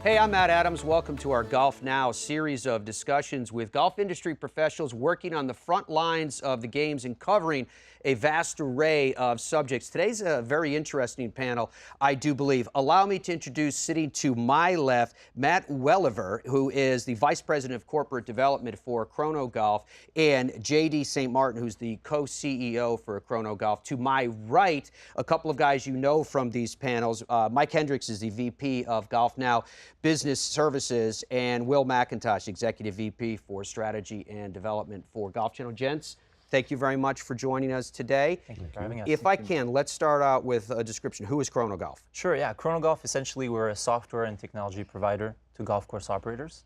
Hey, I'm Matt Adams. Welcome to our Golf Now series of discussions with golf industry professionals working on the front lines of the games and covering a vast array of subjects. Today's a very interesting panel, I do believe. Allow me to introduce, sitting to my left, Matt Welliver, who is the Vice President of Corporate Development for Chronogolf, and J.D. St. Martin, who's the co-CEO for Chronogolf. To my right, a couple of guys you know from these panels. Mike Hendricks is the VP of GolfNow Business Services, and Will McIntosh, Executive VP for Strategy and Development for Golf Channel. Gents, thank you very much for joining us today. Thank you for having us. If I can, let's start out with a description. Who is Chronogolf? Sure, yeah. Chronogolf, essentially, we're a software and technology provider to golf course operators.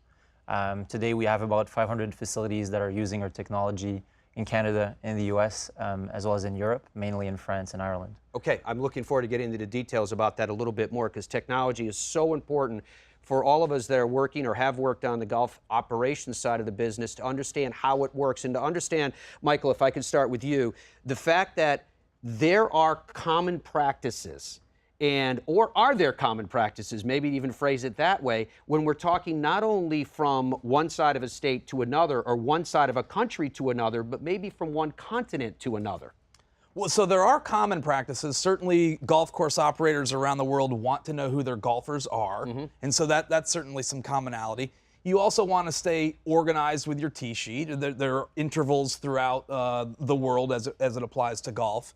Today, we have about 500 facilities that are using our technology in Canada, in the US, as well as in Europe, mainly in France and Ireland. Okay, I'm looking forward to getting into the details about that a little bit more, because technology is so important for all of us that are working or have worked on the golf operations side of the business to understand how it works, and to understand, Michael, if I could start with you, the fact that there are common practices, or are there common practices, maybe even phrase it that way, when we're talking not only from one side of a state to another or one side of a country to another, but maybe from one continent to another? Well, so there are common practices. Certainly, golf course operators around the world want to know who their golfers are, and so that's certainly some commonality. You also want to stay organized with your tee sheet. There are intervals throughout the world as it applies to golf.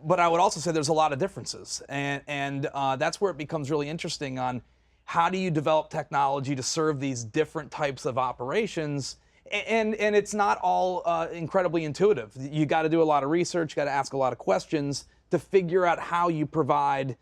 But I would also say there's a lot of differences, and that's where it becomes really interesting on how do you develop technology to serve these different types of operations. And it's not all incredibly intuitive. You got to do a lot of research, you got to ask a lot of questions to figure out how you provide,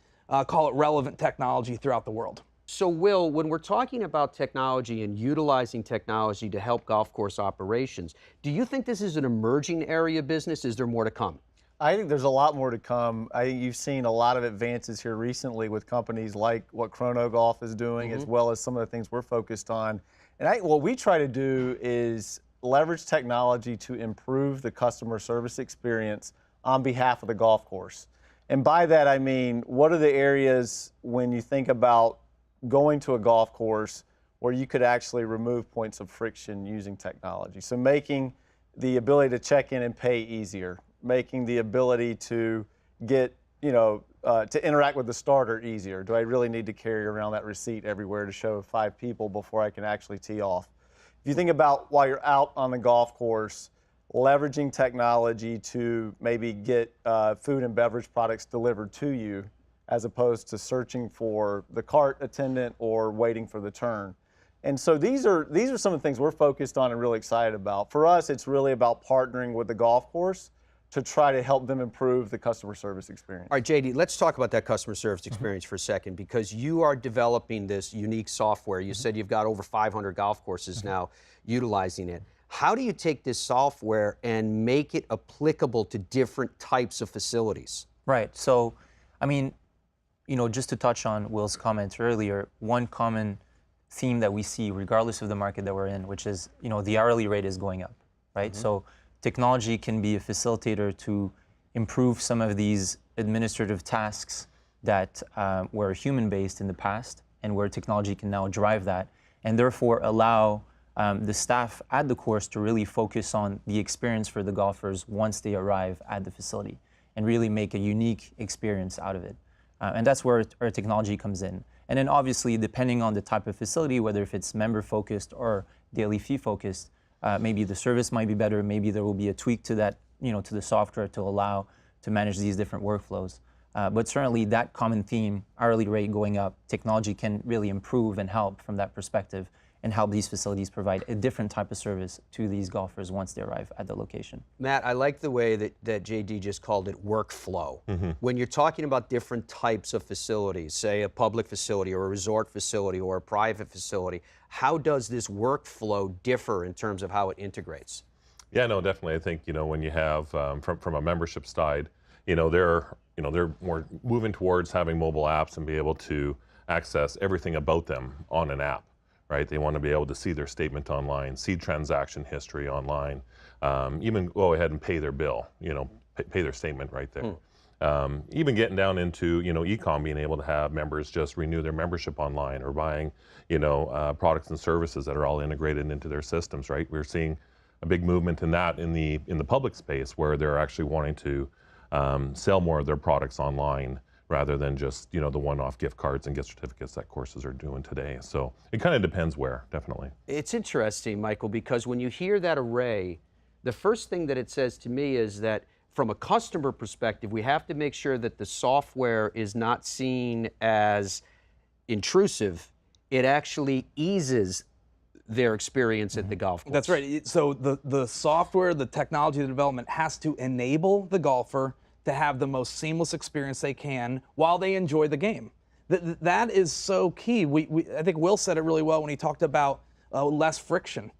call it relevant technology throughout the world. So, Will, when we're talking about technology and utilizing technology to help golf course operations, do you think this is an emerging area of business? Is there more to come? I think there's a lot more to come. I think you've seen a lot of advances here recently with companies like what Chronogolf is doing, as well as some of the things we're focused on. And what we try to do is leverage technology to improve the customer service experience on behalf of the golf course. And by that, I mean, what are the areas when you think about going to a golf course where you could actually remove points of friction using technology? So making the ability to check in and pay easier, making the ability to get, to interact with the starter easier. Do I really need to carry around that receipt everywhere to show 5 people before I can actually tee off? If you think about while you're out on the golf course, leveraging technology to maybe get food and beverage products delivered to you, as opposed to searching for the cart attendant or waiting for the turn. And so these are some of the things we're focused on and really excited about. For us, it's really about partnering with the golf course to try to help them improve the customer service experience. All right, JD, let's talk about that customer service experience for a second, because you are developing this unique software. You said you've got over 500 golf courses now utilizing it. How do you take this software and make it applicable to different types of facilities? Right. So, I mean, just to touch on Will's comments earlier, one common theme that we see, regardless of the market that we're in, which is, the hourly rate is going up, right? So technology can be a facilitator to improve some of these administrative tasks that were human-based in the past, and where technology can now drive that, and therefore allow the staff at the course to really focus on the experience for the golfers once they arrive at the facility, and really make a unique experience out of it. And that's where our technology comes in. And then obviously, depending on the type of facility, whether if it's member-focused or daily fee-focused, maybe the service might be better, maybe there will be a tweak to that, to the software to allow to manage these different workflows. But certainly that common theme, hourly rate going up, technology can really improve and help from that perspective, and help these facilities provide a different type of service to these golfers once they arrive at the location. Matt, I like the way that JD just called it workflow. When you're talking about different types of facilities, say a public facility or a resort facility or a private facility, how does this workflow differ in terms of how it integrates? Yeah, no, definitely. I think, when you have, from a membership side, they're more moving towards having mobile apps and be able to access everything about them on an app. Right? They want to be able to see their statement online, see transaction history online, even go ahead and pay their bill, pay their statement right there. even getting down into, e-com, being able to have members just renew their membership online, or buying, products and services that are all integrated into their systems, right? We're seeing a big movement in that in the public space, where they're actually wanting to sell more of their products online, rather than just, the one-off gift cards and gift certificates that courses are doing today. So it kind of depends where, definitely. It's interesting, Michael, because when you hear that array, the first thing that it says to me is that from a customer perspective, we have to make sure that the software is not seen as intrusive. It actually eases their experience at the golf course. That's right. So the software, the technology, the development has to enable the golfer to have the most seamless experience they can while they enjoy the game. That is so key. I think Will said it really well when he talked about less friction.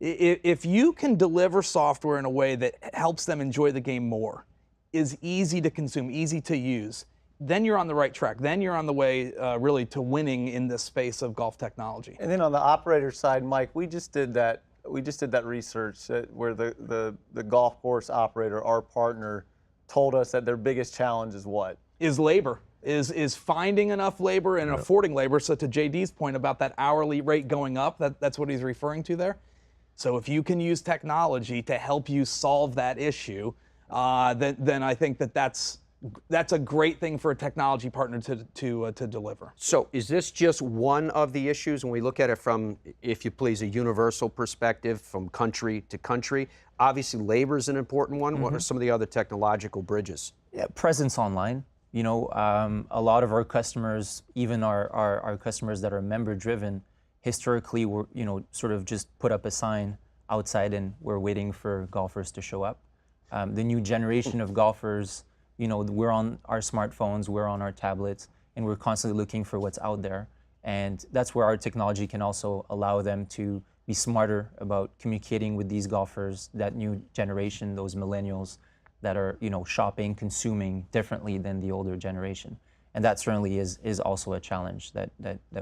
If you can deliver software in a way that helps them enjoy the game more, is easy to consume, easy to use, then you're on the right track. Then you're on the way really to winning in this space of golf technology. And then on the operator side, Mike, we just did that research where the golf course operator, our partner, told us that their biggest challenge is what? Is labor. Is finding enough labor and affording labor. So to JD's point about that hourly rate going up, that's what he's referring to there. So if you can use technology to help you solve that issue, then I think that's a great thing for a technology partner to deliver. So is this just one of the issues when we look at it from, if you please, a universal perspective from country to country? Obviously, labor is an important one. What are some of the other technological bridges? Yeah, presence online. A lot of our customers, even our customers that are member-driven, historically were, sort of just put up a sign outside and we're waiting for golfers to show up. The new generation of golfers, we're on our smartphones, we're on our tablets, and we're constantly looking for what's out there. And that's where our technology can also allow them to be smarter about communicating with these golfers, that new generation, those millennials that are, shopping, consuming differently than the older generation. And that certainly is also a challenge that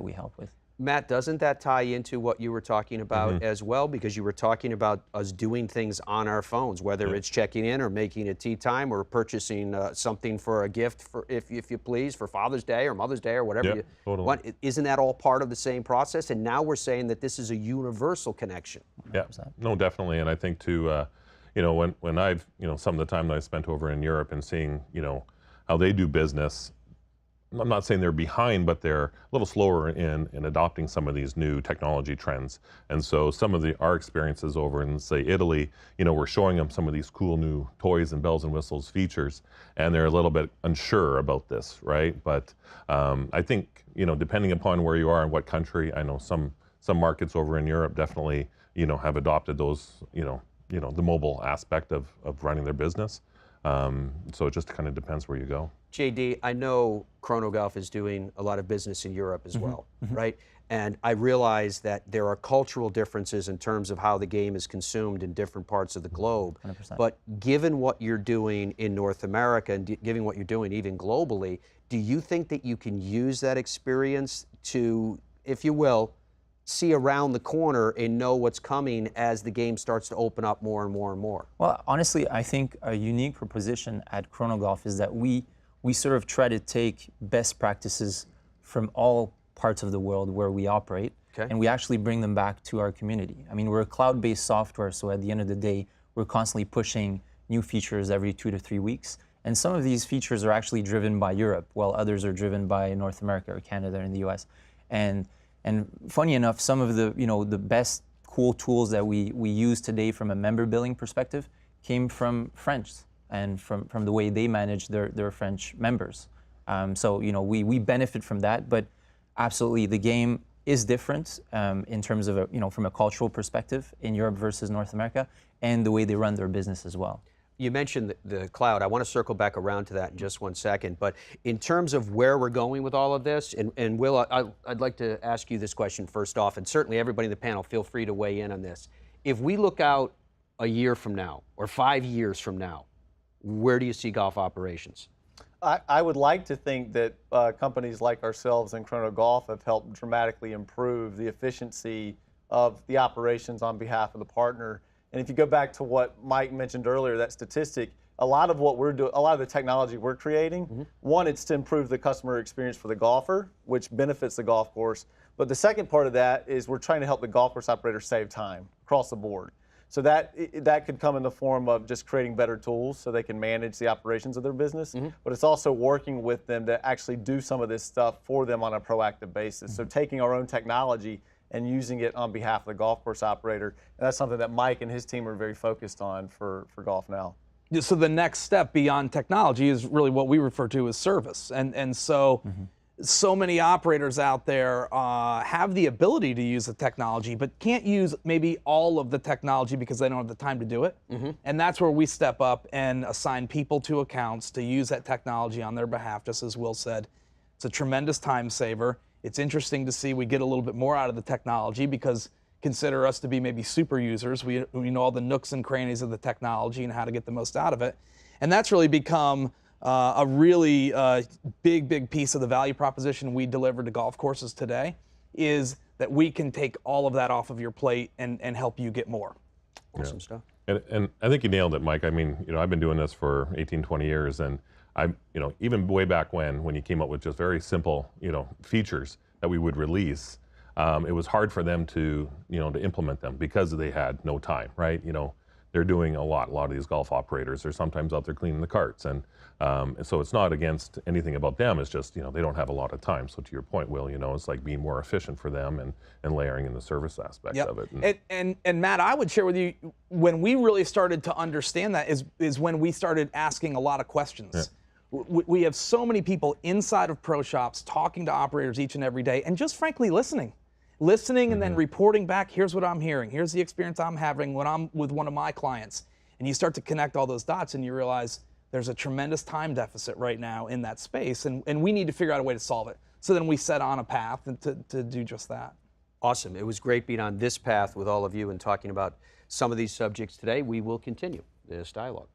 we help with. Matt, doesn't that tie into what you were talking about as well? Because you were talking about us doing things on our phones, whether it's checking in or making a tee time or purchasing something for a gift, for if you please, for Father's Day or Mother's Day or whatever you want. Isn't that all part of the same process? And now we're saying that this is a universal connection. 100%. Yeah, no, definitely. And I think too, when I've, some of the time that I spent over in Europe and seeing, how they do business, I'm not saying they're behind, but they're a little slower in adopting some of these new technology trends. And so some of our experiences over in, say, Italy, we're showing them some of these cool new toys and bells and whistles features, and they're a little bit unsure about this, right? But I think, depending upon where you are and what country, I know some markets over in Europe definitely, have adopted those, the mobile aspect of running their business. So it just kind of depends where you go. JD, I know Chronogolf is doing a lot of business in Europe as well, right? And I realize that there are cultural differences in terms of how the game is consumed in different parts of the globe. 100%. But given what you're doing in North America and given what you're doing even globally, do you think that you can use that experience to, if you will, see around the corner and know what's coming as the game starts to open up more and more and more? Well, honestly, I think a unique proposition at Chronogolf is that we sort of try to take best practices from all parts of the world where we operate, and we actually bring them back to our community. I mean, we're a cloud-based software, so at the end of the day, we're constantly pushing new features every 2 to 3 weeks. And some of these features are actually driven by Europe, while others are driven by North America or Canada and the US. And funny enough, some of the the best cool tools that we use today from a member billing perspective came from French and from the way they manage their French members. So we benefit from that, but absolutely the game is different in terms of from a cultural perspective in Europe versus North America, and the way they run their business as well. You mentioned the cloud. I want to circle back around to that in just one second. But in terms of where we're going with all of this, and Will, I'd like to ask you this question first off, and certainly everybody in the panel, feel free to weigh in on this. If we look out a year from now or 5 years from now, where do you see golf operations? I would like to think that companies like ourselves and Chronogolf have helped dramatically improve the efficiency of the operations on behalf of the partner. And if you go back to what Mike mentioned earlier, that statistic, a lot of what we're doing, a lot of the technology we're creating, one, it's to improve the customer experience for the golfer, which benefits the golf course. But the second part of that is we're trying to help the golf course operator save time across the board. So that could come in the form of just creating better tools so they can manage the operations of their business, but it's also working with them to actually do some of this stuff for them on a proactive basis. So taking our own technology and using it on behalf of the golf course operator, and that's something that Mike and his team are very focused on for GolfNow. So the next step beyond technology is really what we refer to as service. And so so many operators out there have the ability to use the technology, but can't use maybe all of the technology because they don't have the time to do it. And that's where we step up and assign people to accounts to use that technology on their behalf, just as Will said. It's a tremendous time saver. It's interesting to see we get a little bit more out of the technology because consider us to be maybe super users. We know all the nooks and crannies of the technology and how to get the most out of it. And that's really become a really big piece of the value proposition we deliver to golf courses today is that we can take all of that off of your plate and help you get more. Awesome stuff. And I think you nailed it, Mike. I mean, I've been doing this for 18, 20 years, and even way back when you came up with just very simple, features that we would release, it was hard for them to implement them because they had no time, right? They're doing a lot of these golf operators. They're sometimes out there cleaning the carts, and so it's not against anything about them. It's just they don't have a lot of time. So to your point, Will, it's like being more efficient for them and layering in the service aspect of it. And Matt, I would share with you when we really started to understand that is when we started asking a lot of questions. Yeah. We have so many people inside of pro shops talking to operators each and every day, and just frankly listening and then reporting back, here's what I'm hearing, here's the experience I'm having when I'm with one of my clients. And you start to connect all those dots and you realize there's a tremendous time deficit right now in that space, and we need to figure out a way to solve it. So then we set on a path to do just that. Awesome. It was great being on this path with all of you and talking about some of these subjects today. We will continue this dialogue.